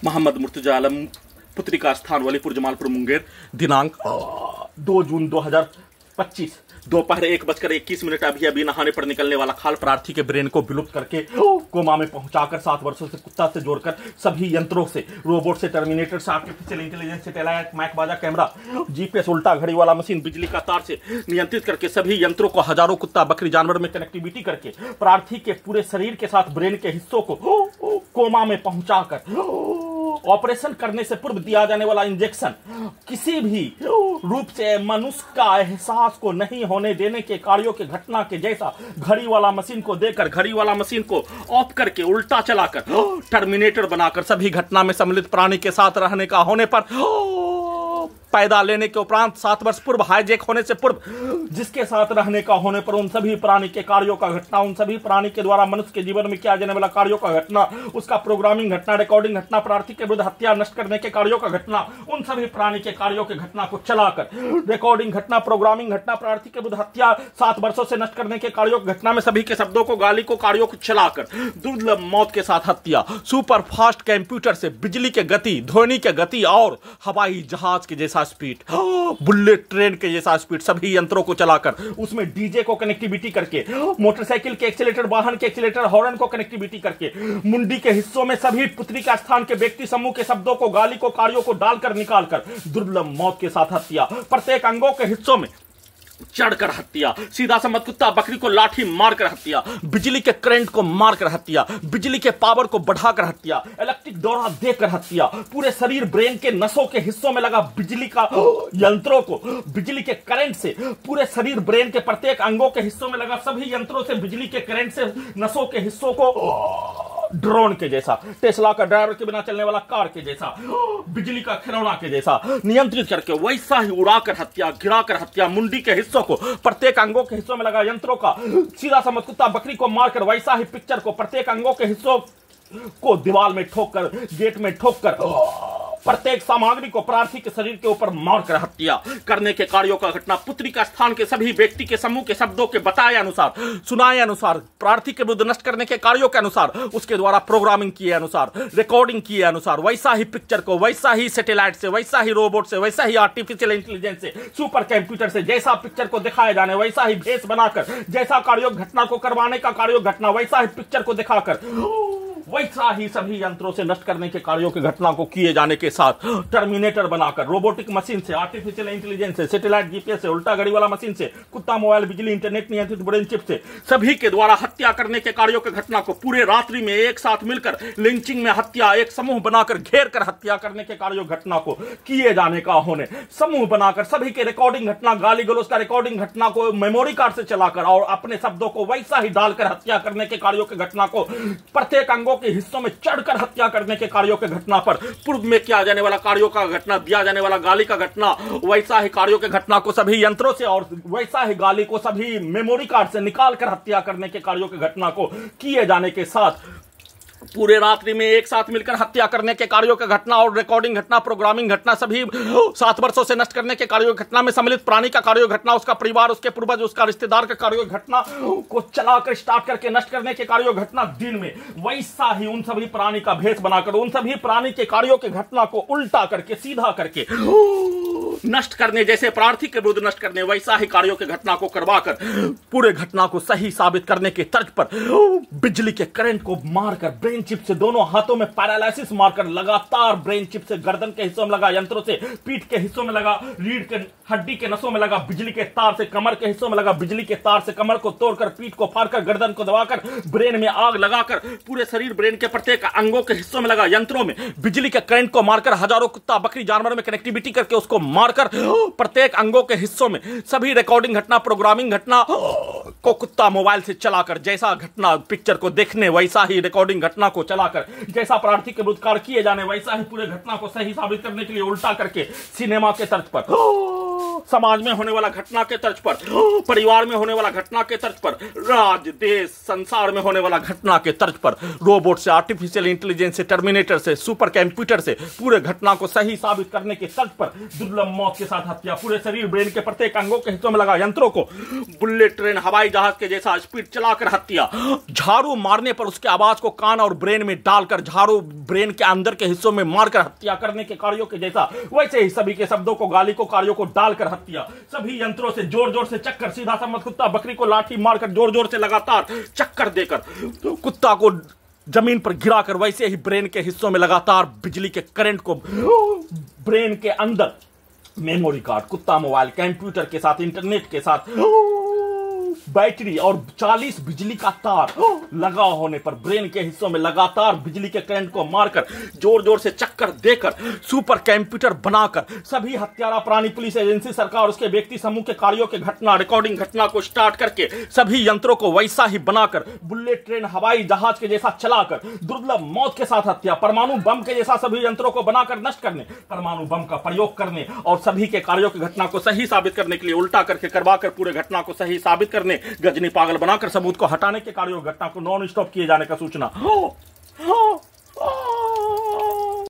मोहम्मद मुर्तजा आलम, पुत्री का स्थान वलीपुर जमालपुर मुंगेर, दिनांक 2 जून 2025 दोपहर 1:21 अभी नहाने पर निकलने वाला खाल प्रार्थी के ब्रेन को विलुप्त करके कोमा में पहुंचाकर 7 वर्षों से कुत्ता से जोड़कर सभी यंत्रों से, रोबोट से, टर्मिनेटर से, आर्टिफिशियल इंटेलिजेंस से, टेलाइट, मैक बाजा, कैमरा, जीपीएस, उल्टा घड़ी वाला मशीन, बिजली का तार से नियंत्रित करके सभी यंत्रों को हजारों कुत्ता बकरी जानवर में कनेक्टिविटी करके प्रार्थी के पूरे शरीर के साथ ब्रेन के हिस्सों को कोमा में पहुंचाकर ऑपरेशन करने से पूर्व दिया जाने वाला इंजेक्शन किसी भी रूप से मनुष्य का एहसास को नहीं होने देने के कार्यों के घटना के जैसा घड़ी वाला मशीन को देकर, घड़ी वाला मशीन को ऑफ करके उल्टा चलाकर टर्मिनेटर बनाकर सभी घटना में सम्मिलित प्राणी के साथ रहने का होने पर पैदा लेने के उपरांत 7 वर्ष पूर्व हाईजैक होने से पूर्व जिसके साथ रहने का होने पर उन सभी प्राणी के कार्यों का घटना, उन सभी प्राणी के द्वारा मनुष्य के जीवन में किया जाने वाला कार्यों का घटना, उसका प्रोग्रामिंग घटना, रिकॉर्डिंग घटना, प्रार्थी के विरुद्ध हत्या नष्ट करने के कार्यों का घटना, उन सभी प्राणी के कार्यों के घटना को चलाकर रिकॉर्डिंग घटना, प्रोग्रामिंग घटना, प्रार्थी के विरुद्ध हत्या 7 वर्षों से नष्ट करने के कार्यों की घटना में सभी के शब्दों को, गाली को, कार्यों को चलाकर दुर्लभ मौत के साथ हत्या, सुपर फास्ट कंप्यूटर से बिजली के गति, ध्वनि के गति और हवाई जहाज के जैसा स्पीड, बुलेट ट्रेन के जैसा स्पीड, सभी यंत्रों को चलाकर उसमें डीजे को कनेक्टिविटी करके, मोटरसाइकिल के एक्सीलेटर, वाहन के एक्सीलेटर, हॉर्न को कनेक्टिविटी करके, मुंडी के हिस्सों में सभी पुत्री का स्थान के व्यक्ति समूह के शब्दों को, गाली को, कार्यों को डालकर निकालकर दुर्लभ मौत के साथ हत्या, प्रत्येक अंगों के हिस्सों में चढ़कर हत्या, सीधा समझ कुत्ता बकरी को लाठी मारकर हत्या, बिजली के करंट को मारकर हत्या, बिजली के पावर को बढ़ाकर हत्या, इलेक्ट्रिक दौरा देकर हत्या, पूरे शरीर ब्रेन के नसों के हिस्सों में लगा बिजली का यंत्रों को बिजली के करंट से, पूरे शरीर ब्रेन के प्रत्येक अंगों के हिस्सों में लगा सभी यंत्रों से बिजली के करंट से नसों के हिस्सों को ड्रोन के जैसा, टेस्ला का ड्राइवर के बिना चलने वाला कार के जैसा, बिजली का खिलौना के जैसा नियंत्रित करके वैसा ही उड़ाकर हत्या, गिराकर हत्या, मुंडी के हिस्सों को, प्रत्येक अंगों के हिस्सों में लगा यंत्रों का सीधा समझ कुत्ता बकरी को मारकर वैसा ही पिक्चर को, प्रत्येक अंगों के हिस्सों को दीवार में ठोककर, गेट में ठोककर, प्रत्येक सामग्री को प्रार्थी के शरीर के ऊपर मारकर हत्या करने के कार्यों का घटना, पुत्री का स्थान के सभी व्यक्ति के समूह के शब्दों के बताए अनुसार, सुनाए अनुसार, प्रार्थी के विरुद्ध नष्ट करने के कार्यों के अनुसार, उसके द्वारा प्रोग्रामिंग किए अनुसार, रिकॉर्डिंग किए अनुसार, वैसा ही पिक्चर को, वैसा ही सैटेलाइट से, वैसा ही रोबोट से, वैसा ही आर्टिफिशियल इंटेलिजेंस से, सुपर कंप्यूटर से, जैसा पिक्चर को दिखाया जाने वैसा ही भेष बनाकर, जैसा कार्यों घटना को करवाने का कार्यों घटना वैसा ही पिक्चर को दिखाकर वैसा ही सभी यंत्रों से नष्ट करने के कार्यों की घटना को किए जाने के साथ टर्मिनेटर बनाकर, रोबोटिक मशीन से, आर्टिफिशियल इंटेलिजेंस से, सैटेलाइट, जीपीएस से, उल्टा घड़ी वाला मशीन से, कुत्ता, मोबाइल, बिजली, इंटरनेट नियंत्रित ब्रेन चिप से सभी के द्वारा हत्या करने के कार्यों की घटना को पूरे रात्रि में एक साथ मिलकर लिंचिंग में हत्या, एक समूह बनाकर घेर कर हत्या करने के कार्यों घटना को किए जाने का होने, समूह बनाकर सभी के रिकॉर्डिंग घटना, गाली गलौज का रिकॉर्डिंग घटना को मेमोरी कार्ड से चलाकर और अपने शब्दों को वैसा ही डालकर हत्या करने के कार्यों की घटना को, प्रत्येक अंगों के हिस्सों में चढ़कर हत्या करने के कार्यों के घटना पर पूर्व में किया जाने वाला कार्यों का घटना, दिया जाने वाला गाली का घटना, वैसा ही कार्यों के घटना को सभी यंत्रों से और वैसा ही गाली को सभी मेमोरी कार्ड से निकालकर हत्या करने के कार्यों की घटना को किए जाने के साथ पूरे रात्रि में एक साथ मिलकर हत्या करने के कार्यों की घटना और रिकॉर्डिंग घटना, प्रोग्रामिंग घटना, सभी 7 वर्षों से नष्ट करने के कार्यों की घटना में सम्मिलित प्राणी का कार्यों घटना, उसका परिवार, उसके पूर्वज, उसका रिश्तेदार के कार्यों घटना को चलाकर स्टार्ट करके नष्ट करने के कार्यों घटना दिन में वैसा ही उन सभी प्राणी का भेष बनाकर उन सभी प्राणी के कार्यों की घटना को उल्टा करके, सीधा करके नष्ट करने, जैसे प्रार्थी के विरुद्ध नष्ट करने वैसा ही कार्यों की घटना को करवाकर पूरे घटना को सही साबित करने के तर्ज पर बिजली के करंट को मारकर, ब्रेन चिप से दोनों हाथों में पैरालिसिस मारकर लगातार ब्रेन चिप से गर्दन के हिस्सों में लगा, यंत्रों से पीठ के हिस्सों में लगा, रीढ़ के हड्डी के नसों में लगा, बिजली के तार से कमर के हिस्सों में लगा, बिजली के तार से कमर को तोड़कर, पीठ को फाड़कर, गर्दन को दबाकर, ब्रेन में आग लगाकर, पूरे शरीर ब्रेन के प्रत्येक अंगों के हिस्सों में लगा यंत्रों में बिजली के करंट को मारकर हजारों कुत्ता बकरी जानवर में कनेक्टिविटी करके उसको मारकर प्रत्येक अंगों के हिस्सों में सभी रिकॉर्डिंग घटना, प्रोग्रामिंग घटना को कुत्ता मोबाइल से चलाकर, जैसा घटना पिक्चर को देखने वैसा ही रिकॉर्डिंग घटना को चलाकर, जैसा प्रार्थी के विरुद्ध कार्य किए जाने वैसा ही पूरे घटना को सही साबित करने के लिए उल्टा करके सिनेमा के तर्ज पर समाज में होने वाला घटना के तर्ज पर, परिवार में होने वाला घटना के तर्ज पर, राज्य देश संसार में होने वाला घटना के तर्ज पर, रोबोट से, आर्टिफिशियल इंटेलिजेंस से, टर्मिनेटर से, सुपर कंप्यूटर से पूरे घटना को सही साबित करने के तर्ज पर दुर्लभ मौत के साथ हत्या, पूरे शरीर ब्रेन के प्रत्येक अंगों के हिस्सों में लगा यंत्रों को बुलेट ट्रेन हवाई जहाज के जैसा स्पीड चलाकर हत्या, झाड़ू मारने पर उसके आवाज को कान और ब्रेन में डालकर झाड़ू ब्रेन के अंदर के हिस्सों में मारकर हत्या करने के कार्यों के जैसा, वैसे ही सभी के शब्दों को, गाली को, कार्यों को डालकर हत्या, सभी यंत्रों से जोर जोर से चक्कर, सीधा सा मत कुत्ता बकरी को लाठी मारकर जोर जोर से लगातार चक्कर देकर तो कुत्ता को जमीन पर गिराकर, वैसे ही ब्रेन के हिस्सों में लगातार बिजली के करंट को ब्रेन के अंदर मेमोरी कार्ड, कुत्ता मोबाइल, कंप्यूटर के साथ, इंटरनेट के साथ, बैटरी और 40 बिजली का तार लगा होने पर ब्रेन के हिस्सों में लगातार बिजली के करंट को मारकर, जोर जोर से चक्कर देकर, सुपर कंप्यूटर बनाकर सभी हत्यारा प्राणी, पुलिस एजेंसी, सरकार, उसके व्यक्ति समूह के कार्यों के घटना, रिकॉर्डिंग घटना को स्टार्ट करके सभी यंत्रों को वैसा ही बनाकर, बुलेट ट्रेन हवाई जहाज के जैसा चलाकर, दुर्लभ मौत के साथ हत्या, परमाणु बम के जैसा सभी यंत्रों को बनाकर नष्ट करने, परमाणु बम का प्रयोग करने और सभी के कार्यों की घटना को सही साबित करने के लिए उल्टा करके करवाकर पूरे घटना को सही साबित करने, गजनी पागल बनाकर सबूत को हटाने के कार्यों घटना को नॉन स्टॉप किए जाने का सूचना।